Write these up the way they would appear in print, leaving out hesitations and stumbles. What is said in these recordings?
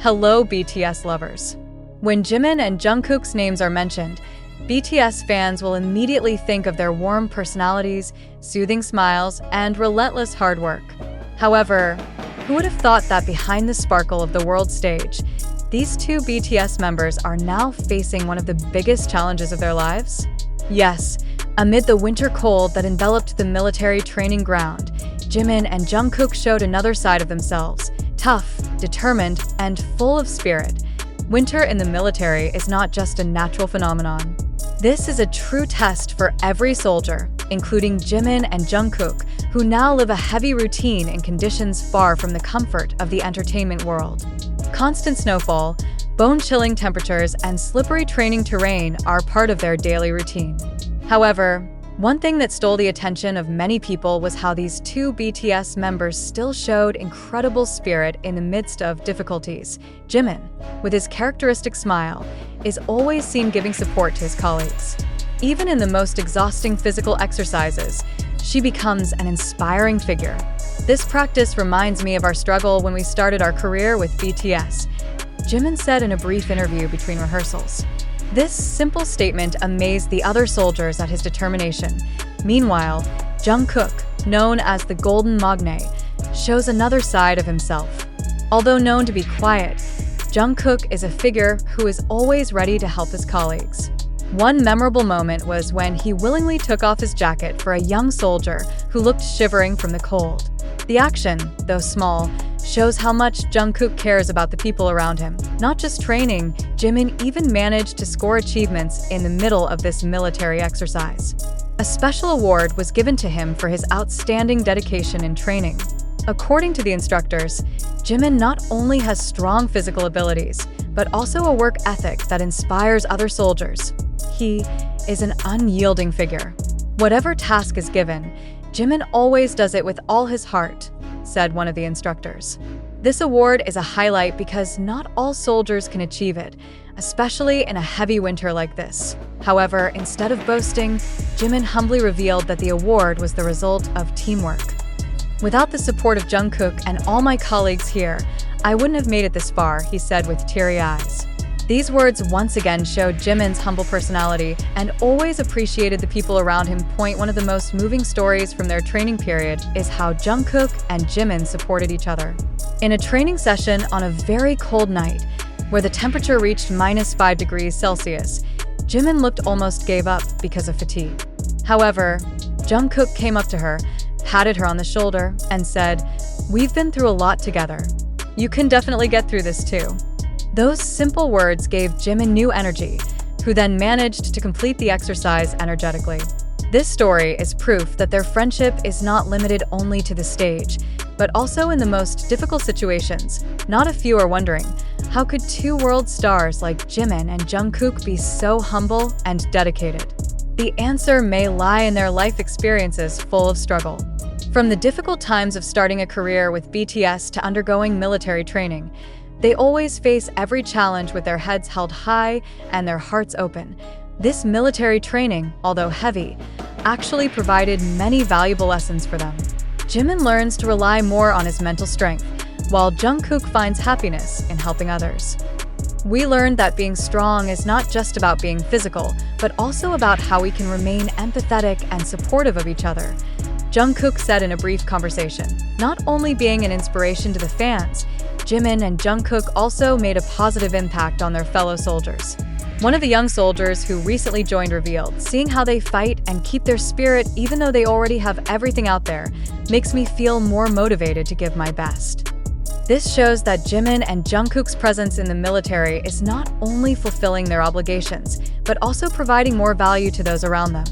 Hello, BTS lovers. When Jimin and Jungkook's names are mentioned, BTS fans will immediately think of their warm personalities, soothing smiles, and relentless hard work. However, who would have thought that behind the sparkle of the world stage, these two BTS members are now facing one of the biggest challenges of their lives? Yes, amid the winter cold that enveloped the military training ground, Jimin and Jungkook showed another side of themselves, tough, determined, and full of spirit. Winter in the military is not just a natural phenomenon. This is a true test for every soldier, including Jimin and Jungkook, who now live a heavy routine in conditions far from the comfort of the entertainment world. Constant snowfall, bone-chilling temperatures, and slippery training terrain are part of their daily routine. However, one thing that stole the attention of many people was how these two BTS members still showed incredible spirit in the midst of difficulties. Jimin, with his characteristic smile, is always seen giving support to his colleagues. Even in the most exhausting physical exercises, she becomes an inspiring figure. This practice reminds me of our struggle when we started our career with BTS, Jimin said in a brief interview between rehearsals. This simple statement amazed the other soldiers at his determination. Meanwhile, Jungkook, known as the Golden Magne, shows another side of himself. Although known to be quiet, Jungkook is a figure who is always ready to help his colleagues. One memorable moment was when he willingly took off his jacket for a young soldier who looked shivering from the cold. The action, though small, shows how much Jungkook cares about the people around him. Not just training, Jimin even managed to score achievements in the middle of this military exercise. A special award was given to him for his outstanding dedication in training. According to the instructors, Jimin not only has strong physical abilities, but also a work ethic that inspires other soldiers. He is an unyielding figure. Whatever task is given, Jimin always does it with all his heart, said one of the instructors. This award is a highlight because not all soldiers can achieve it, especially in a heavy winter like this. However, instead of boasting, Jimin humbly revealed that the award was the result of teamwork. Without the support of Jungkook and all my colleagues here, I wouldn't have made it this far, he said with teary eyes. These words once again showed Jimin's humble personality and always appreciated the people around him. One of the most moving stories from their training period is how Jungkook and Jimin supported each other. In a training session on a very cold night, where the temperature reached -5 degrees Celsius, Jimin looked almost gave up because of fatigue. However, Jungkook came up to her, patted her on the shoulder, and said, "We've been through a lot together. You can definitely get through this too." Those simple words gave Jimin new energy, who then managed to complete the exercise energetically. This story is proof that their friendship is not limited only to the stage, but also in the most difficult situations. Not a few are wondering, how could two world stars like Jimin and Jungkook be so humble and dedicated? The answer may lie in their life experiences full of struggle. From the difficult times of starting a career with BTS to undergoing military training, they always face every challenge with their heads held high and their hearts open. This military training, although heavy, actually provided many valuable lessons for them. Jimin learns to rely more on his mental strength, while Jungkook finds happiness in helping others. We learned that being strong is not just about being physical, but also about how we can remain empathetic and supportive of each other. Jungkook said in a brief conversation, not only being an inspiration to the fans, Jimin and Jungkook also made a positive impact on their fellow soldiers. One of the young soldiers who recently joined revealed, "Seeing how they fight and keep their spirit even though they already have everything out there makes me feel more motivated to give my best." This shows that Jimin and Jungkook's presence in the military is not only fulfilling their obligations, but also providing more value to those around them.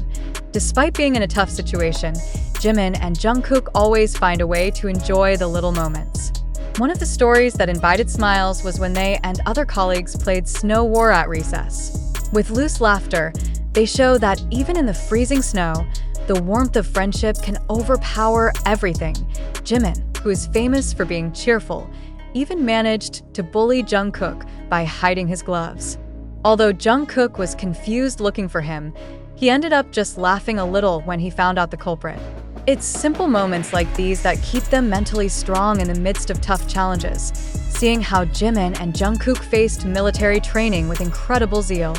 Despite being in a tough situation, Jimin and Jungkook always find a way to enjoy the little moments. One of the stories that invited smiles was when they and other colleagues played Snow War at recess. With loose laughter, they show that even in the freezing snow, the warmth of friendship can overpower everything. Jimin, who is famous for being cheerful, even managed to bully Jungkook by hiding his gloves. Although Jungkook was confused looking for him, he ended up just laughing a little when he found out the culprit. It's simple moments like these that keep them mentally strong in the midst of tough challenges. Seeing how Jimin and Jungkook faced military training with incredible zeal,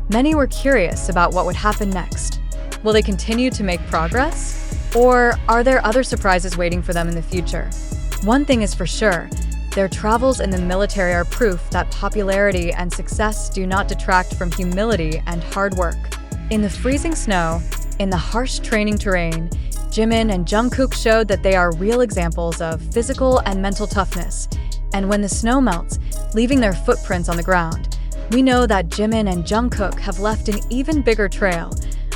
many were curious about what would happen next. Will they continue to make progress? Or are there other surprises waiting for them in the future? One thing is for sure, their travels in the military are proof that popularity and success do not detract from humility and hard work. In the freezing snow, in the harsh training terrain, Jimin and Jungkook showed that they are real examples of physical and mental toughness. And when the snow melts, leaving their footprints on the ground, we know that Jimin and Jungkook have left an even bigger trail,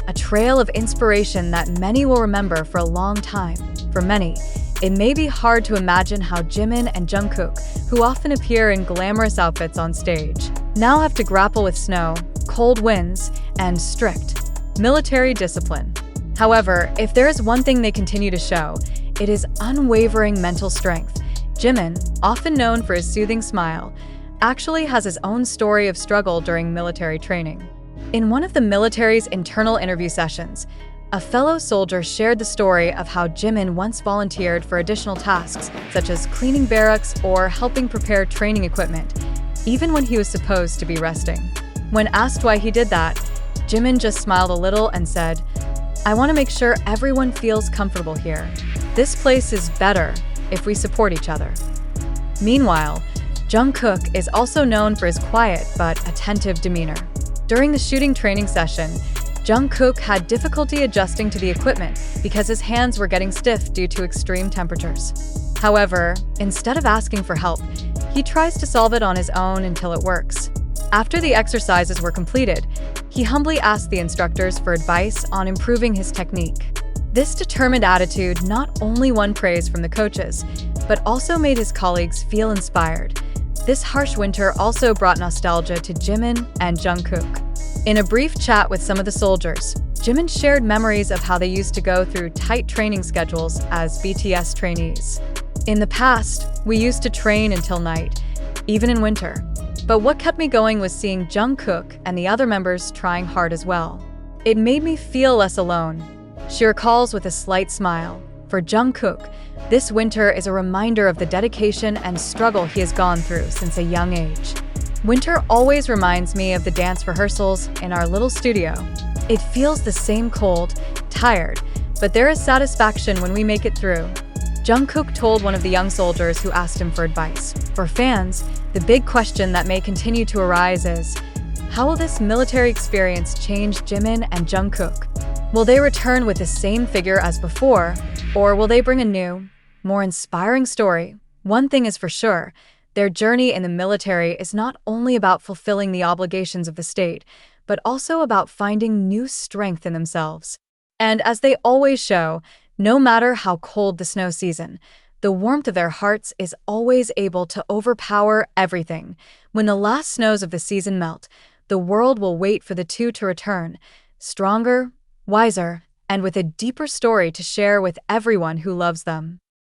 a trail of inspiration that many will remember for a long time. For many, it may be hard to imagine how Jimin and Jungkook, who often appear in glamorous outfits on stage, now have to grapple with snow, cold winds, and strict military discipline. However, if there is one thing they continue to show, it is unwavering mental strength. Jimin, often known for his soothing smile, actually has his own story of struggle during military training. In one of the military's internal interview sessions, a fellow soldier shared the story of how Jimin once volunteered for additional tasks, such as cleaning barracks or helping prepare training equipment, even when he was supposed to be resting. When asked why he did that, Jimin just smiled a little and said, "I want to make sure everyone feels comfortable here. This place is better if we support each other." Meanwhile, Jungkook is also known for his quiet but attentive demeanor. During the shooting training session, Jungkook had difficulty adjusting to the equipment because his hands were getting stiff due to extreme temperatures. However, instead of asking for help, he tries to solve it on his own until it works. After the exercises were completed, he humbly asked the instructors for advice on improving his technique. This determined attitude not only won praise from the coaches, but also made his colleagues feel inspired. This harsh winter also brought nostalgia to Jimin and Jungkook. In a brief chat with some of the soldiers, Jimin shared memories of how they used to go through tight training schedules as BTS trainees. "In the past, we used to train until night, even in winter. But what kept me going was seeing Jungkook and the other members trying hard as well. It made me feel less alone." She recalls with a slight smile. For Jungkook, this winter is a reminder of the dedication and struggle he has gone through since a young age. "Winter always reminds me of the dance rehearsals in our little studio. It feels the same cold, tired, but there is satisfaction when we make it through," Jungkook told one of the young soldiers who asked him for advice. For fans, the big question that may continue to arise is, how will this military experience change Jimin and Jungkook? Will they return with the same figure as before, or will they bring a new, more inspiring story? One thing is for sure, their journey in the military is not only about fulfilling the obligations of the state, but also about finding new strength in themselves. And as they always show, no matter how cold the snow season, the warmth of their hearts is always able to overpower everything. When the last snows of the season melt, the world will wait for the two to return, stronger, wiser, and with a deeper story to share with everyone who loves them.